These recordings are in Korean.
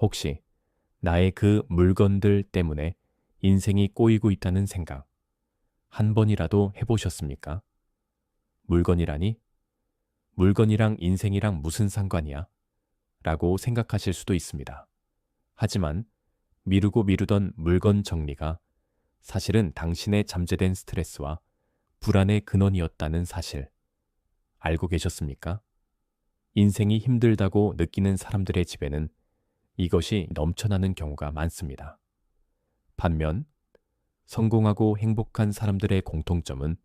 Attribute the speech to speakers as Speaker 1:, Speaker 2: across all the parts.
Speaker 1: 혹시 나의 그 물건들 때문에 인생이 꼬이고 있다는 생각 한 번이라도 해보셨습니까? 물건이라니? 물건이랑 인생이랑 무슨 상관이야? 라고 생각하실 수도 있습니다. 하지만 미루고 미루던 물건 정리가 사실은 당신의 잠재된 스트레스와 불안의 근원이었다는 사실 알고 계셨습니까? 인생이 힘들다고 느끼는 사람들의 집에는 이것이 넘쳐나는 경우가 많습니다. 반면 성공하고 행복한 사람들의 공통점은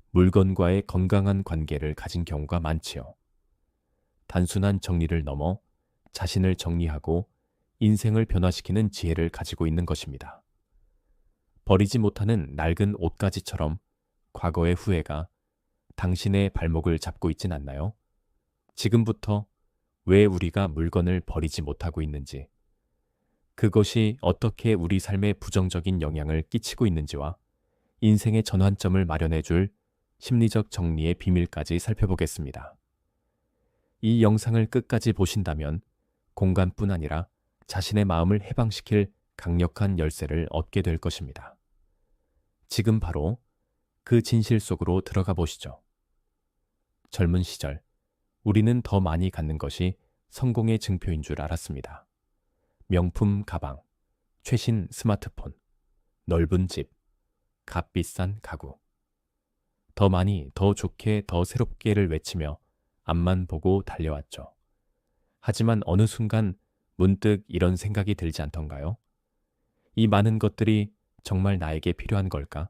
Speaker 1: 물건과의 건강한 관계를 가진 경우가 많지요. 단순한 정리를 넘어 자신을 정리하고 인생을 변화시키는 지혜를 가지고 있는 것입니다. 버리지 못하는 낡은 옷가지처럼 과거의 후회가 당신의 발목을 잡고 있진 않나요? 지금부터 왜 우리가 물건을 버리지 못하고 있는지, 그것이 어떻게 우리 삶에 부정적인 영향을 끼치고 있는지와 인생의 전환점을 마련해 줄 심리적 정리의 비밀까지 살펴보겠습니다. 이 영상을 끝까지 보신다면 공간뿐 아니라 자신의 마음을 해방시킬 강력한 열쇠를 얻게 될 것입니다. 지금 바로 그 진실 속으로 들어가 보시죠. 젊은 시절, 우리는 더 많이 갖는 것이 성공의 증표인 줄 알았습니다. 명품 가방, 최신 스마트폰, 넓은 집, 값비싼 가구. 더 많이, 더 좋게, 더 새롭게를 외치며 앞만 보고 달려왔죠. 하지만 어느 순간 문득 이런 생각이 들지 않던가요? 이 많은 것들이 정말 나에게 필요한 걸까?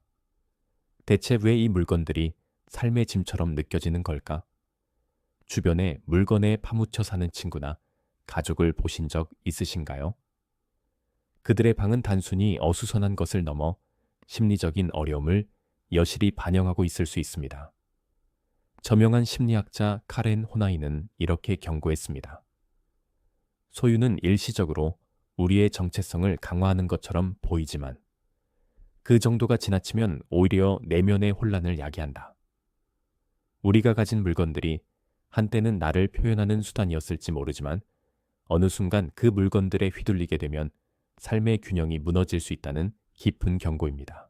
Speaker 1: 대체 왜 이 물건들이 삶의 짐처럼 느껴지는 걸까? 주변에 물건에 파묻혀 사는 친구나 가족을 보신 적 있으신가요? 그들의 방은 단순히 어수선한 것을 넘어 심리적인 어려움을 여실히 반영하고 있을 수 있습니다. 저명한 심리학자 카렌 호나이는 이렇게 경고했습니다. 소유는 일시적으로 우리의 정체성을 강화하는 것처럼 보이지만 그 정도가 지나치면 오히려 내면의 혼란을 야기한다. 우리가 가진 물건들이 한때는 나를 표현하는 수단이었을지 모르지만 어느 순간 그 물건들에 휘둘리게 되면 삶의 균형이 무너질 수 있다는 깊은 경고입니다.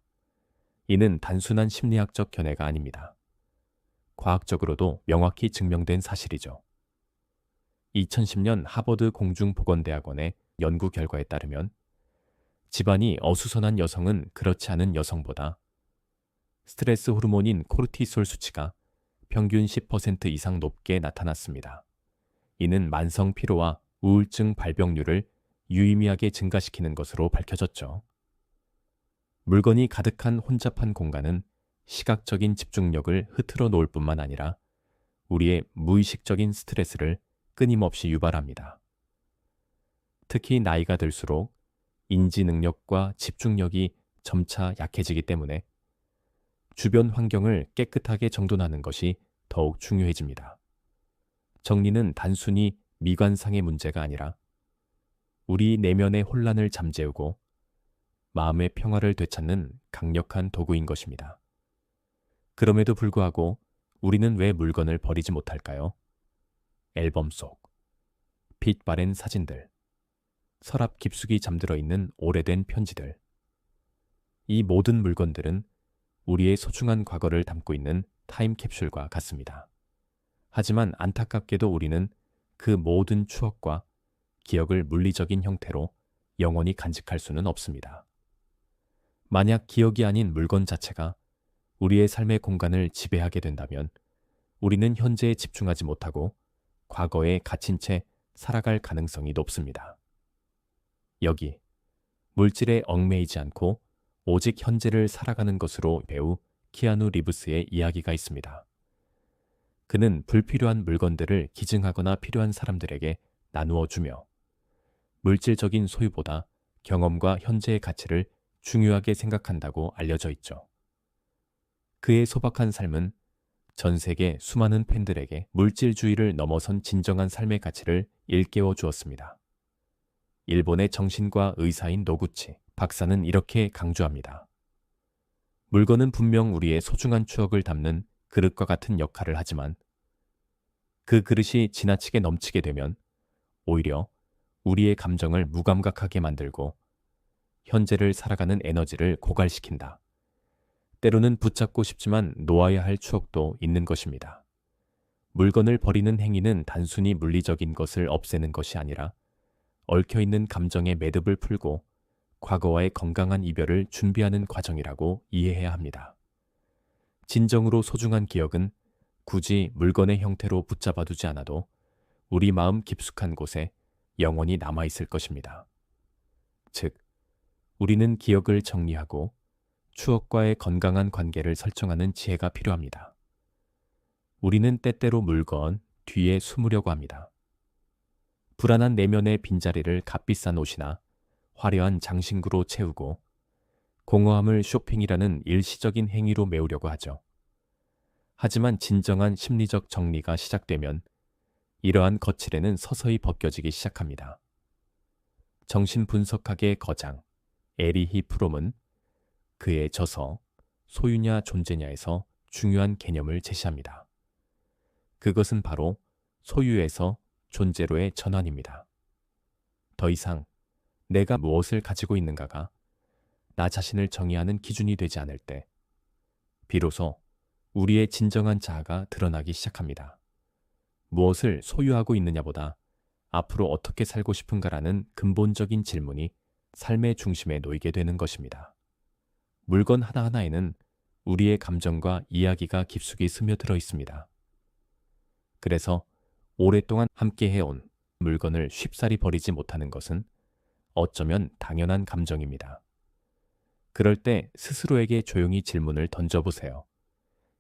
Speaker 1: 이는 단순한 심리학적 견해가 아닙니다. 과학적으로도 명확히 증명된 사실이죠. 2010년 하버드 공중보건대학원의 연구 결과에 따르면 집안이 어수선한 여성은 그렇지 않은 여성보다 스트레스 호르몬인 코르티솔 수치가 평균 10% 이상 높게 나타났습니다. 이는 만성 피로와 우울증 발병률을 유의미하게 증가시키는 것으로 밝혀졌죠. 물건이 가득한 혼잡한 공간은 시각적인 집중력을 흐트러 놓을 뿐만 아니라 우리의 무의식적인 스트레스를 끊임없이 유발합니다. 특히 나이가 들수록 인지 능력과 집중력이 점차 약해지기 때문에 주변 환경을 깨끗하게 정돈하는 것이 더욱 중요해집니다. 정리는 단순히 미관상의 문제가 아니라 우리 내면의 혼란을 잠재우고 마음의 평화를 되찾는 강력한 도구인 것입니다. 그럼에도 불구하고 우리는 왜 물건을 버리지 못할까요? 앨범 속, 빛 바랜 사진들, 서랍 깊숙이 잠들어 있는 오래된 편지들. 이 모든 물건들은 우리의 소중한 과거를 담고 있는 타임캡슐과 같습니다. 하지만 안타깝게도 우리는 그 모든 추억과 기억을 물리적인 형태로 영원히 간직할 수는 없습니다. 만약 기억이 아닌 물건 자체가 우리의 삶의 공간을 지배하게 된다면 우리는 현재에 집중하지 못하고 과거에 갇힌 채 살아갈 가능성이 높습니다. 여기 물질에 얽매이지 않고 오직 현재를 살아가는 것으로 배우 키아누 리브스의 이야기가 있습니다. 그는 불필요한 물건들을 기증하거나 필요한 사람들에게 나누어 주며 물질적인 소유보다 경험과 현재의 가치를 중요하게 생각한다고 알려져 있죠. 그의 소박한 삶은 전 세계 수많은 팬들에게 물질주의를 넘어선 진정한 삶의 가치를 일깨워 주었습니다. 일본의 정신과 의사인 노구치 박사는 이렇게 강조합니다. 물건은 분명 우리의 소중한 추억을 담는 그릇과 같은 역할을 하지만 그 그릇이 지나치게 넘치게 되면 오히려 우리의 감정을 무감각하게 만들고 현재를 살아가는 에너지를 고갈시킨다. 때로는 붙잡고 싶지만 놓아야 할 추억도 있는 것입니다. 물건을 버리는 행위는 단순히 물리적인 것을 없애는 것이 아니라 얽혀있는 감정의 매듭을 풀고 과거와의 건강한 이별을 준비하는 과정이라고 이해해야 합니다. 진정으로 소중한 기억은 굳이 물건의 형태로 붙잡아두지 않아도 우리 마음 깊숙한 곳에 영원히 남아있을 것입니다. 즉, 우리는 기억을 정리하고 추억과의 건강한 관계를 설정하는 지혜가 필요합니다. 우리는 때때로 물건 뒤에 숨으려고 합니다. 불안한 내면의 빈자리를 값비싼 옷이나 화려한 장신구로 채우고 공허함을 쇼핑이라는 일시적인 행위로 메우려고 하죠. 하지만 진정한 심리적 정리가 시작되면 이러한 거칠애는 서서히 벗겨지기 시작합니다. 정신분석학의 거장 에리히 프롬은 그의 저서 소유냐 존재냐에서 중요한 개념을 제시합니다. 그것은 바로 소유에서 존재로의 전환입니다. 더 이상 내가 무엇을 가지고 있는가가 나 자신을 정의하는 기준이 되지 않을 때 비로소 우리의 진정한 자아가 드러나기 시작합니다. 무엇을 소유하고 있느냐보다 앞으로 어떻게 살고 싶은가라는 근본적인 질문이 삶의 중심에 놓이게 되는 것입니다. 물건 하나하나에는 우리의 감정과 이야기가 깊숙이 스며들어 있습니다. 그래서 오랫동안 함께 해온 물건을 쉽사리 버리지 못하는 것은 어쩌면 당연한 감정입니다. 그럴 때 스스로에게 조용히 질문을 던져보세요.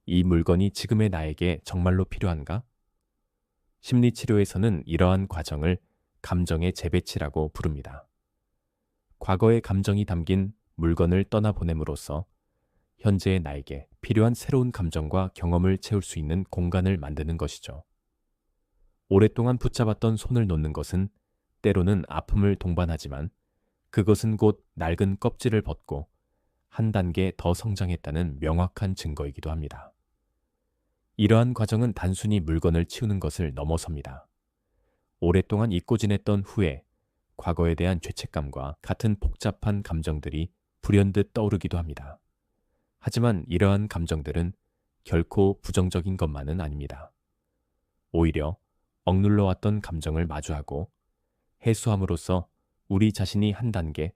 Speaker 1: 이 물건이 지금의 나에게 정말로 필요한가? 심리치료에서는 이러한 과정을 감정의 재배치라고 부릅니다. 과거의 감정이 담긴 물건을 떠나보냄으로써 현재의 나에게 필요한 새로운 감정과 경험을 채울 수 있는 공간을 만드는 것이죠. 오랫동안 붙잡았던 손을 놓는 것은 때로는 아픔을 동반하지만 그것은 곧 낡은 껍질을 벗고 한 단계 더 성장했다는 명확한 증거이기도 합니다. 이러한 과정은 단순히 물건을 치우는 것을 넘어섭니다. 오랫동안 잊고 지냈던 후에 과거에 대한 죄책감과 같은 복잡한 감정들이 불현듯 떠오르기도 합니다. 하지만 이러한 감정들은 결코 부정적인 것만은 아닙니다. 오히려 억눌러 왔던 감정을 마주하고 해소함으로써 우리 자신이 한 단계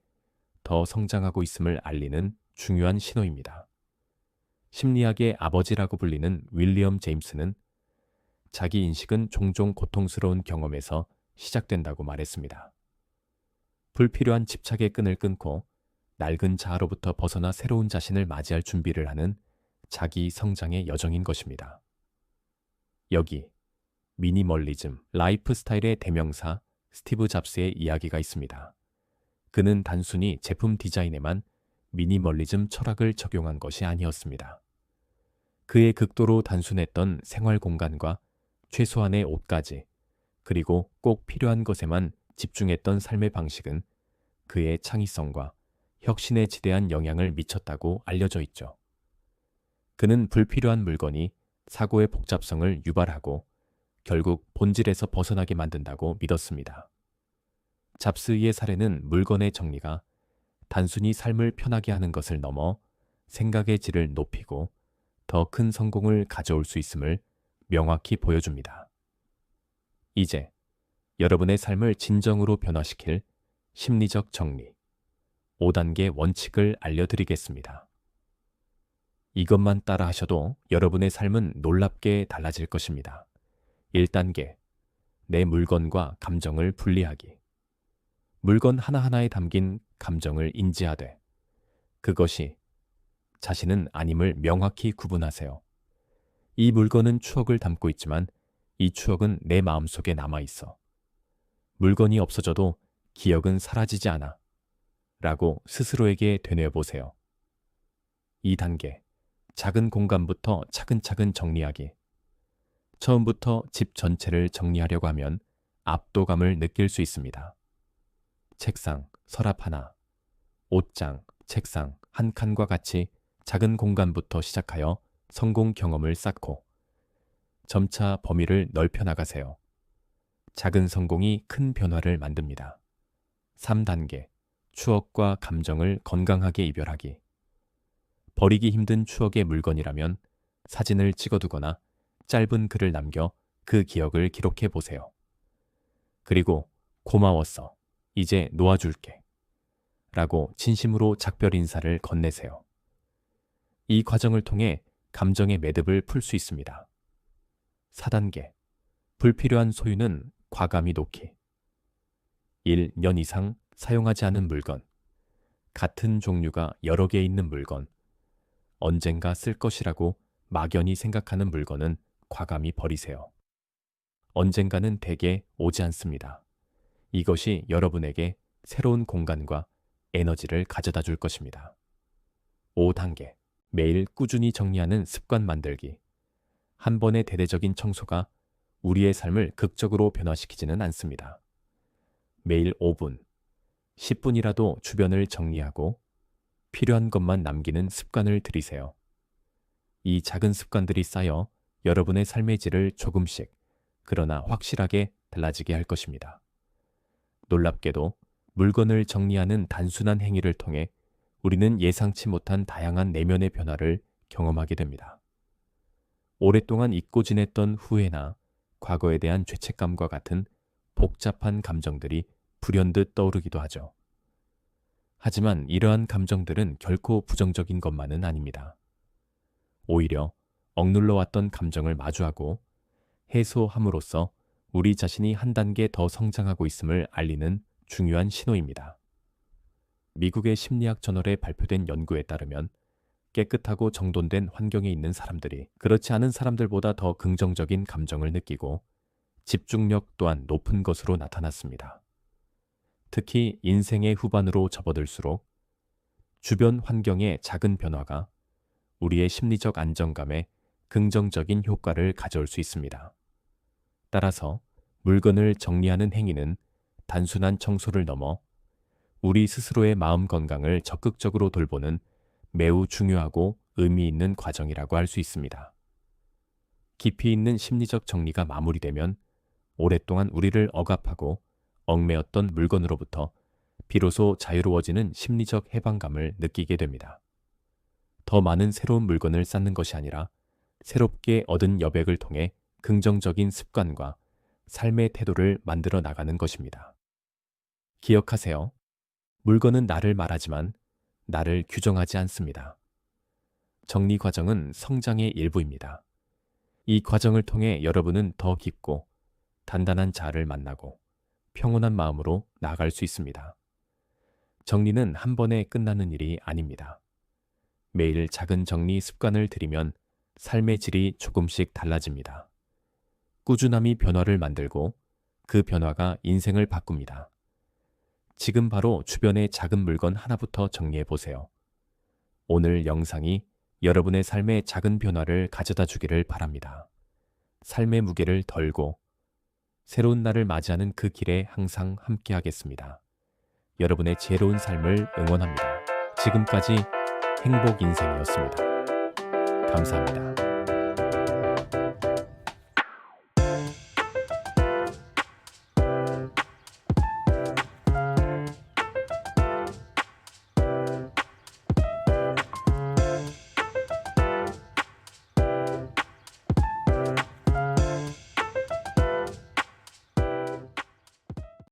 Speaker 1: 더 성장하고 있음을 알리는 중요한 신호입니다. 심리학의 아버지라고 불리는 윌리엄 제임스는 자기 인식은 종종 고통스러운 경험에서 시작된다고 말했습니다. 불필요한 집착의 끈을 끊고 낡은 자아로부터 벗어나 새로운 자신을 맞이할 준비를 하는 자기 성장의 여정인 것입니다. 여기 미니멀리즘, 라이프 스타일의 대명사 스티브 잡스의 이야기가 있습니다. 그는 단순히 제품 디자인에만 미니멀리즘 철학을 적용한 것이 아니었습니다. 그의 극도로 단순했던 생활 공간과 최소한의 옷까지, 그리고 꼭 필요한 것에만 집중했던 삶의 방식은 그의 창의성과 혁신에 지대한 영향을 미쳤다고 알려져 있죠. 그는 불필요한 물건이 사고의 복잡성을 유발하고 결국 본질에서 벗어나게 만든다고 믿었습니다. 잡스의 사례는 물건의 정리가 단순히 삶을 편하게 하는 것을 넘어 생각의 질을 높이고 더 큰 성공을 가져올 수 있음을 명확히 보여줍니다. 이제 여러분의 삶을 진정으로 변화시킬 심리적 정리 5단계 원칙을 알려드리겠습니다. 이것만 따라 하셔도 여러분의 삶은 놀랍게 달라질 것입니다. 1단계, 내 물건과 감정을 분리하기. 물건 하나하나에 담긴 감정을 인지하되 그것이 자신은 아님을 명확히 구분하세요. 이 물건은 추억을 담고 있지만 이 추억은 내 마음속에 남아있어. 물건이 없어져도 기억은 사라지지 않아. 라고 스스로에게 되뇌어보세요. 2단계, 작은 공간부터 차근차근 정리하기. 처음부터 집 전체를 정리하려고 하면 압도감을 느낄 수 있습니다. 책상, 서랍 하나, 옷장, 책상 한 칸과 같이 작은 공간부터 시작하여 성공 경험을 쌓고 점차 범위를 넓혀 나가세요. 작은 성공이 큰 변화를 만듭니다. 3단계. 추억과 감정을 건강하게 이별하기. 버리기 힘든 추억의 물건이라면 사진을 찍어두거나 짧은 글을 남겨 그 기억을 기록해 보세요. 그리고 고마웠어. 이제 놓아줄게. 라고 진심으로 작별 인사를 건네세요. 이 과정을 통해 감정의 매듭을 풀 수 있습니다. 4단계. 불필요한 소유는 과감히 놓기. 1년 이상 사용하지 않은 물건, 같은 종류가 여러 개 있는 물건, 언젠가 쓸 것이라고 막연히 생각하는 물건은 과감히 버리세요. 언젠가는 대개 오지 않습니다. 이것이 여러분에게 새로운 공간과 에너지를 가져다 줄 것입니다. 5단계. 매일 꾸준히 정리하는 습관 만들기. 한 번의 대대적인 청소가 우리의 삶을 극적으로 변화시키지는 않습니다. 매일 5분, 10분이라도 주변을 정리하고 필요한 것만 남기는 습관을 들이세요. 이 작은 습관들이 쌓여 여러분의 삶의 질을 조금씩, 그러나 확실하게 달라지게 할 것입니다. 놀랍게도 물건을 정리하는 단순한 행위를 통해 우리는 예상치 못한 다양한 내면의 변화를 경험하게 됩니다. 오랫동안 잊고 지냈던 후회나 과거에 대한 죄책감과 같은 복잡한 감정들이 불현듯 떠오르기도 하죠. 하지만 이러한 감정들은 결코 부정적인 것만은 아닙니다. 오히려 억눌러 왔던 감정을 마주하고 해소함으로써 우리 자신이 한 단계 더 성장하고 있음을 알리는 중요한 신호입니다. 미국의 심리학 저널에 발표된 연구에 따르면 깨끗하고 정돈된 환경에 있는 사람들이 그렇지 않은 사람들보다 더 긍정적인 감정을 느끼고 집중력 또한 높은 것으로 나타났습니다. 특히 인생의 후반으로 접어들수록 주변 환경의 작은 변화가 우리의 심리적 안정감에 긍정적인 효과를 가져올 수 있습니다. 따라서 물건을 정리하는 행위는 단순한 청소를 넘어 우리 스스로의 마음 건강을 적극적으로 돌보는 매우 중요하고 의미 있는 과정이라고 할 수 있습니다. 깊이 있는 심리적 정리가 마무리되면 오랫동안 우리를 억압하고 얽매였던 물건으로부터 비로소 자유로워지는 심리적 해방감을 느끼게 됩니다. 더 많은 새로운 물건을 쌓는 것이 아니라 새롭게 얻은 여백을 통해 긍정적인 습관과 삶의 태도를 만들어 나가는 것입니다. 기억하세요. 물건은 나를 말하지만 나를 규정하지 않습니다. 정리 과정은 성장의 일부입니다. 이 과정을 통해 여러분은 더 깊고 단단한 자아를 만나고 평온한 마음으로 나아갈 수 있습니다. 정리는 한 번에 끝나는 일이 아닙니다. 매일 작은 정리 습관을 들이면 삶의 질이 조금씩 달라집니다. 꾸준함이 변화를 만들고 그 변화가 인생을 바꿉니다. 지금 바로 주변의 작은 물건 하나부터 정리해 보세요. 오늘 영상이 여러분의 삶에 작은 변화를 가져다 주기를 바랍니다. 삶의 무게를 덜고 새로운 날을 맞이하는 그 길에 항상 함께 하겠습니다. 여러분의 지혜로운 삶을 응원합니다. 지금까지 행복 인생이었습니다. 감사합니다.